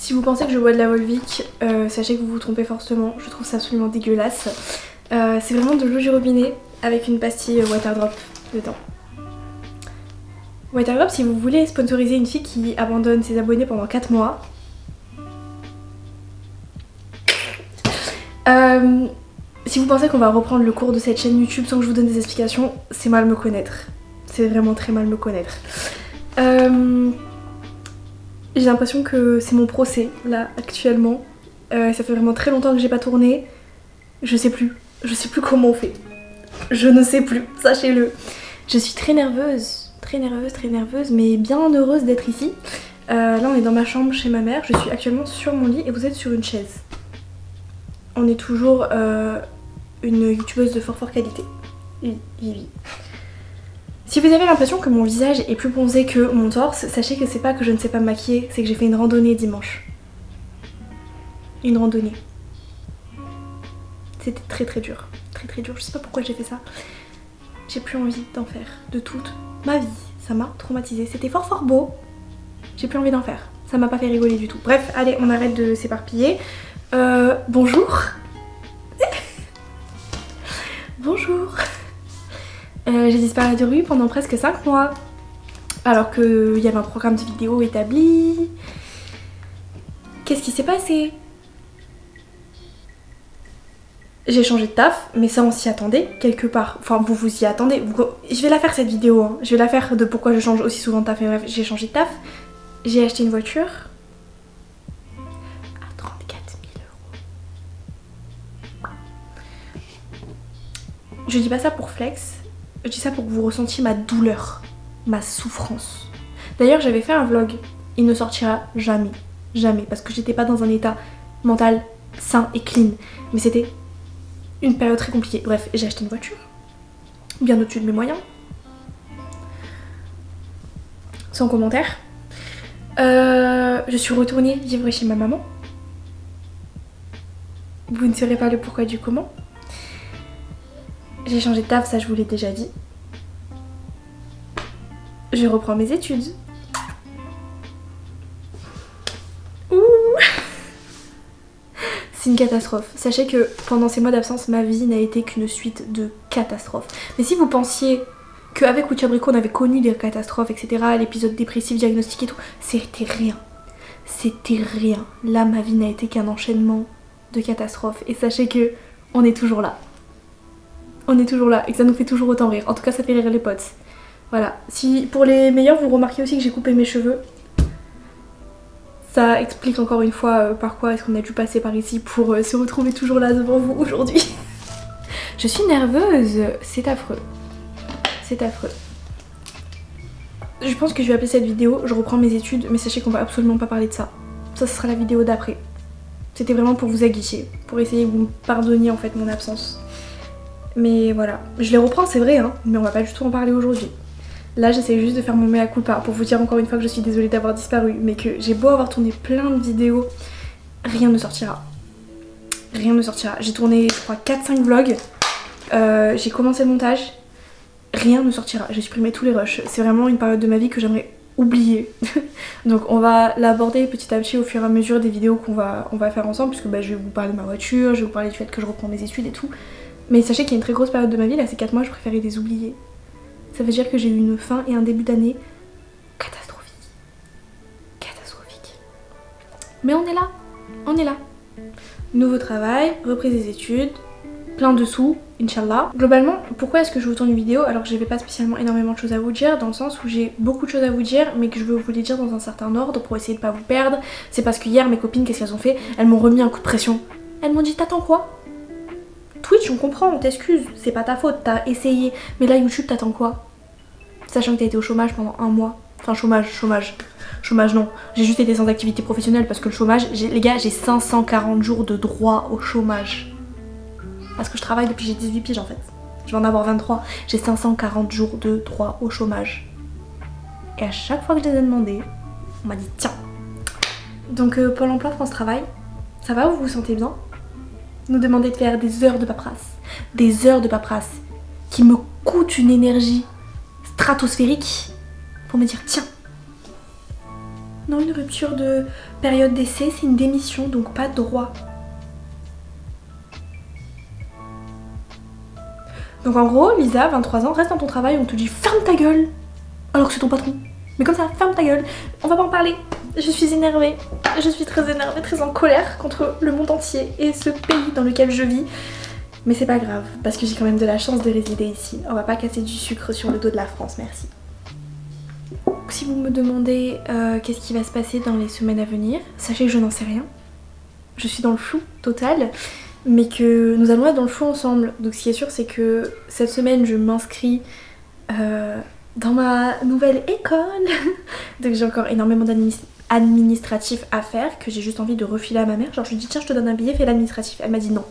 Si vous pensez que je bois de la Volvic, sachez que vous vous trompez fortement, je trouve ça absolument dégueulasse. C'est vraiment de l'eau du robinet avec une pastille Waterdrop dedans. Waterdrop, si vous voulez sponsoriser une fille qui abandonne ses abonnés pendant 4 mois. Si vous pensez qu'on va reprendre le cours de cette chaîne YouTube sans que je vous donne des explications, c'est mal me connaître. C'est vraiment très mal me connaître. J'ai l'impression que c'est mon procès là actuellement. Ça fait vraiment très longtemps que j'ai pas tourné. Je sais plus comment on fait. Je ne sais plus, sachez-le. Je suis très nerveuse, mais bien heureuse d'être ici. Là on est dans ma chambre chez ma mère, je suis actuellement sur mon lit et vous êtes sur une chaise. On est toujours une youtubeuse de fort qualité. Oui. Si vous avez l'impression que mon visage est plus bronzé que mon torse, sachez que c'est pas que je ne sais pas me maquiller, c'est que j'ai fait une randonnée dimanche. Une randonnée. C'était très dur. Je sais pas pourquoi j'ai fait ça. J'ai plus envie d'en faire de toute ma vie. Ça m'a traumatisée. C'était fort beau. J'ai plus envie d'en faire. Ça m'a pas fait rigoler du tout. Bref, allez, on arrête de s'éparpiller. Bonjour. Bonjour. J'ai disparu de rue pendant presque 5 mois. Alors qu'il y avait un programme de vidéo établi. Qu'est-ce qui s'est passé? J'ai changé de taf, mais ça on s'y attendait quelque part. Enfin, vous vous y attendez. Je vais la faire cette vidéo. Hein. Je vais la faire de pourquoi je change aussi souvent de taf. Mais bref, j'ai changé de taf. J'ai acheté une voiture à 34 000 €. Je dis pas ça pour flex. Je dis ça pour que vous ressentiez ma douleur, ma souffrance. D'ailleurs, j'avais fait un vlog. Il ne sortira jamais. Jamais. Parce que j'étais pas dans un état mental sain et clean. Mais c'était une période très compliquée. Bref, j'ai acheté une voiture. Bien au-dessus de mes moyens. Sans commentaire. Je suis retournée vivre chez ma maman. Vous ne saurez pas le pourquoi du comment. J'ai changé de taf, ça je vous l'ai déjà dit. Je reprends mes études. Ouh. C'est une catastrophe. Sachez que pendant ces mois d'absence, ma vie n'a été qu'une suite de catastrophes. Mais si vous pensiez qu'avec Uchabrico on avait connu des catastrophes, etc., l'épisode dépressif, diagnostic et tout, c'était rien. C'était rien. Là, ma vie n'a été qu'un enchaînement de catastrophes. Et sachez que on est toujours là. On est toujours là et que ça nous fait toujours autant rire. En tout cas, ça fait rire les potes. Voilà. Si pour les meilleurs, vous remarquez aussi que j'ai coupé mes cheveux. Ça explique encore une fois par quoi est-ce qu'on a dû passer par ici pour se retrouver toujours là devant vous aujourd'hui. Je suis nerveuse. C'est affreux. C'est affreux. Je pense que je vais appeler cette vidéo « Je reprends mes études », mais sachez qu'on va absolument pas parler de ça. Ça, ce sera la vidéo d'après. C'était vraiment pour vous aguicher, pour essayer que vous me pardonniez en fait mon absence. Mais voilà, je les reprends, c'est vrai, hein, mais on va pas du tout en parler aujourd'hui. Là, j'essaie juste de faire mon mea culpa pour vous dire encore une fois que je suis désolée d'avoir disparu, mais que j'ai beau avoir tourné plein de vidéos, rien ne sortira. Rien ne sortira. J'ai tourné, je crois, 4-5 vlogs, j'ai commencé le montage, rien ne sortira. J'ai supprimé tous les rushs. C'est vraiment une période de ma vie que j'aimerais oublier. Donc on va l'aborder petit à petit au fur et à mesure des vidéos qu'on va faire ensemble, puisque bah, je vais vous parler de ma voiture, je vais vous parler du fait que je reprends mes études et tout. Mais sachez qu'il y a une très grosse période de ma vie, là ces 4 mois, je préférais les oublier. Ça veut dire que j'ai eu une fin et un début d'année catastrophique. Catastrophique. Mais on est là. On est là. Nouveau travail, reprise des études, plein de sous, Inch'Allah. Globalement, pourquoi est-ce que je vous tourne une vidéo alors que j'avais pas spécialement énormément de choses à vous dire, dans le sens où j'ai beaucoup de choses à vous dire, mais que je veux vous les dire dans un certain ordre pour essayer de pas vous perdre. C'est parce que hier, mes copines, qu'est-ce qu'elles ont fait? Elles m'ont remis un coup de pression. Elles m'ont dit, t'attends quoi? Twitch, on comprend, on t'excuse, c'est pas ta faute, t'as essayé. Mais là, YouTube, t'attends quoi? Sachant que t'as été au chômage pendant 1 mois. Enfin, chômage non. J'ai juste été sans activité professionnelle parce que le chômage, les gars, j'ai 540 jours de droit au chômage. Parce que je travaille depuis que j'ai 18 piges en fait. Je vais en avoir 23. J'ai 540 jours de droit au chômage. Et à chaque fois que je les ai demandés, on m'a dit tiens. Donc Pôle emploi, France Travail, ça va, vous vous sentez bien? Nous demander de faire des heures de paperasse. Des heures de paperasse qui me coûtent une énergie stratosphérique pour me dire tiens, Non, une rupture de période d'essai, c'est une démission, donc pas de droit. Donc en gros, Lisa, 23 ans, reste dans ton travail, on te dit ferme ta gueule, alors que c'est ton patron. Mais comme ça, ferme ta gueule, on va pas en parler. Je suis énervée, je suis très énervée, très en colère contre le monde entier et ce pays dans lequel je vis. Mais c'est pas grave, parce que j'ai quand même de la chance de résider ici. On va pas casser du sucre sur le dos de la France, merci. Si vous me demandez qu'est-ce qui va se passer dans les semaines à venir, sachez que je n'en sais rien. Je suis dans le flou total, mais que nous allons être dans le flou ensemble. Donc ce qui est sûr, c'est que cette semaine, je m'inscris dans ma nouvelle école. Donc j'ai encore énormément d'administratifs à faire, que j'ai juste envie de refiler à ma mère. Genre je lui dis tiens, je te donne un billet, fais l'administratif. Elle m'a dit non.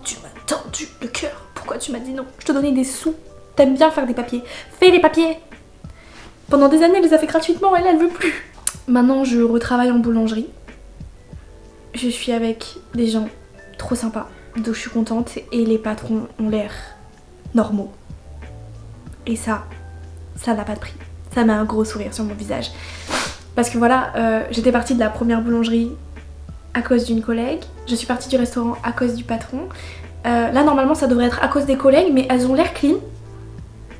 Tu m'as tendu le cœur. Pourquoi tu m'as dit non? Je te donnais des sous. T'aimes bien faire des papiers. Fais les papiers. Pendant des années, elle les a fait gratuitement et là, elle veut plus. Maintenant, je retravaille en boulangerie. Je suis avec des gens trop sympas. Donc je suis contente et les patrons ont l'air normaux. Et ça n'a pas de prix. Ça met un gros sourire sur mon visage. Parce que voilà, j'étais partie de la première boulangerie à cause d'une collègue. Je suis partie du restaurant à cause du patron. Là, normalement, ça devrait être à cause des collègues, mais elles ont l'air clean.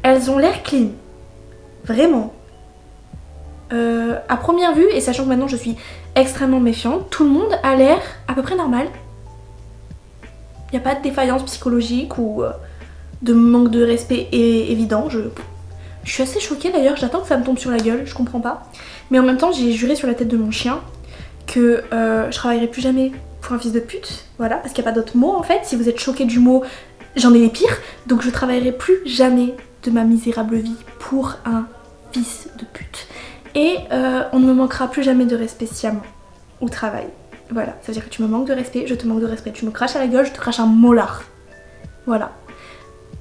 Elles ont l'air clean. Vraiment. À première vue, et sachant que maintenant je suis extrêmement méfiante, tout le monde a l'air à peu près normal. Il n'y a pas de défaillance psychologique ou de manque de respect évident. Je suis assez choquée d'ailleurs, j'attends que ça me tombe sur la gueule, je comprends pas. Mais en même temps, j'ai juré sur la tête de mon chien que je travaillerai plus jamais pour un fils de pute. Voilà, parce qu'il n'y a pas d'autre mot en fait. Si vous êtes choqué du mot, j'en ai les pires. Donc je travaillerai plus jamais de ma misérable vie pour un fils de pute. Et on ne me manquera plus jamais de respect sciemment au travail. Voilà, ça veut dire que tu me manques de respect, je te manque de respect. Tu me craches à la gueule, je te crache un molar. Voilà.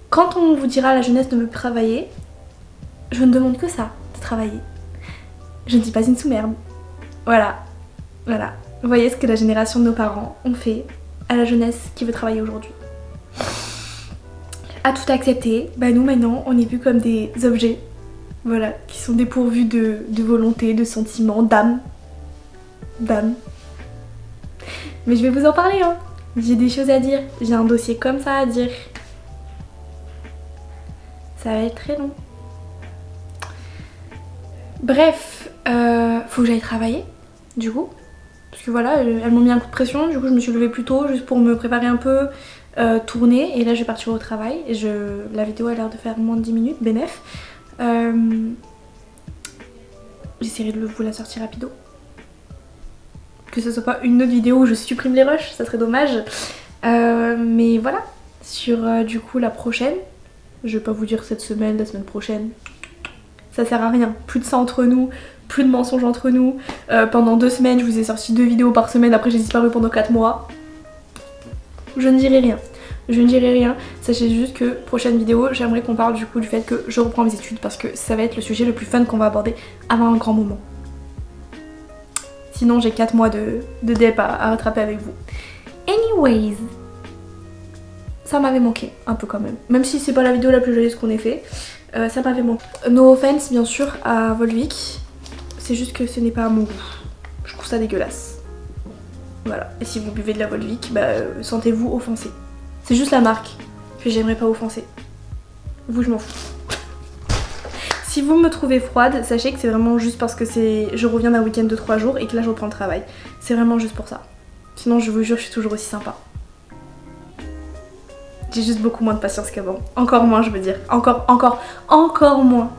Quand on vous dira à la jeunesse de me travailler, je ne demande que ça, de travailler. Je ne dis pas une sous-merde. Voilà. Voilà. Vous voyez ce que la génération de nos parents ont fait à la jeunesse qui veut travailler aujourd'hui. À tout accepter, bah nous maintenant on est vus comme des objets. Voilà, qui sont dépourvus de volonté, de sentiments, d'âme. D'âme. Mais je vais vous en parler, hein. J'ai des choses à dire. J'ai un dossier comme ça à dire. Ça va être très long. Bref, faut que j'aille travailler, du coup. Parce que voilà, elles m'ont mis un coup de pression, du coup je me suis levée plus tôt juste pour me préparer un peu, tourner. Et là je vais partir au travail. Et la vidéo a l'air de faire moins de 10 minutes, bénef. J'essaierai de vous la sortir rapido. Que ce soit pas une autre vidéo où je supprime les rushs, ça serait dommage. Mais voilà, sur du coup la prochaine, je vais pas vous dire cette semaine, la semaine prochaine, ça sert à rien. Plus de ça entre nous, plus de mensonges entre nous. Pendant 2 semaines, je vous ai sorti 2 vidéos par semaine, après j'ai disparu pendant 4 mois. Je ne dirai rien. Je ne dirai rien, sachez juste que prochaine vidéo, j'aimerais qu'on parle du coup du fait que je reprends mes études parce que ça va être le sujet le plus fun qu'on va aborder avant un grand moment. Sinon j'ai 4 mois de DEP à rattraper avec vous. Anyways, ça m'avait manqué un peu quand même. Même si c'est pas la vidéo la plus joyeuse qu'on ait fait, ça m'avait manqué. No offense bien sûr à Volvic, c'est juste que ce n'est pas à mon goût. Je trouve ça dégueulasse. Voilà, et si vous buvez de la Volvic, bah sentez-vous offensé. C'est juste la marque que j'aimerais pas offenser. Vous, je m'en fous. Si vous me trouvez froide, sachez que c'est vraiment juste parce que je reviens d'un week-end de 3 jours et que là je reprends le travail. C'est vraiment juste pour ça. Sinon, je vous jure, je suis toujours aussi sympa. J'ai juste beaucoup moins de patience qu'avant. Encore moins, je veux dire. Encore moins,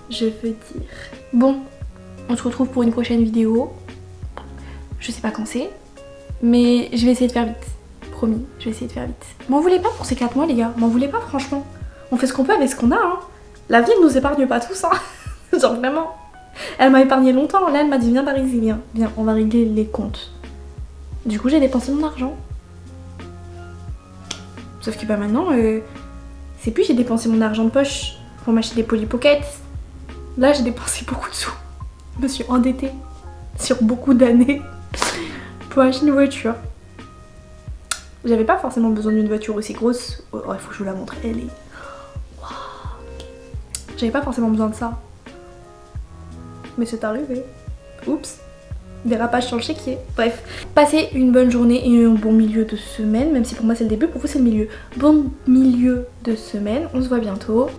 je veux dire. Bon, on se retrouve pour une prochaine vidéo. Je sais pas quand c'est, mais je vais essayer de faire vite. Promis, je vais essayer de faire vite. M'en voulez pas pour ces 4 mois les gars, m'en voulez pas franchement. On fait ce qu'on peut avec ce qu'on a hein. La vie elle nous épargne pas tous hein. Genre vraiment. Elle m'a épargné longtemps, là elle m'a dit viens Paris, viens, on va régler les comptes. Du coup j'ai dépensé mon argent. Sauf que bah maintenant, c'est plus j'ai dépensé mon argent de poche pour m'acheter des Polly Pocket. Là j'ai dépensé beaucoup de sous. Je me suis endettée sur beaucoup d'années pour acheter une voiture. J'avais pas forcément besoin d'une voiture aussi grosse. Oh, il faut que je vous la montre. Elle est... Wow. J'avais pas forcément besoin de ça. mais c'est arrivé. Oups. Dérapage sur le chéquier. Bref, passez une bonne journée et un bon milieu de semaine, même si pour moi c'est le début, pour vous c'est le milieu. Bon milieu de semaine, on se voit bientôt.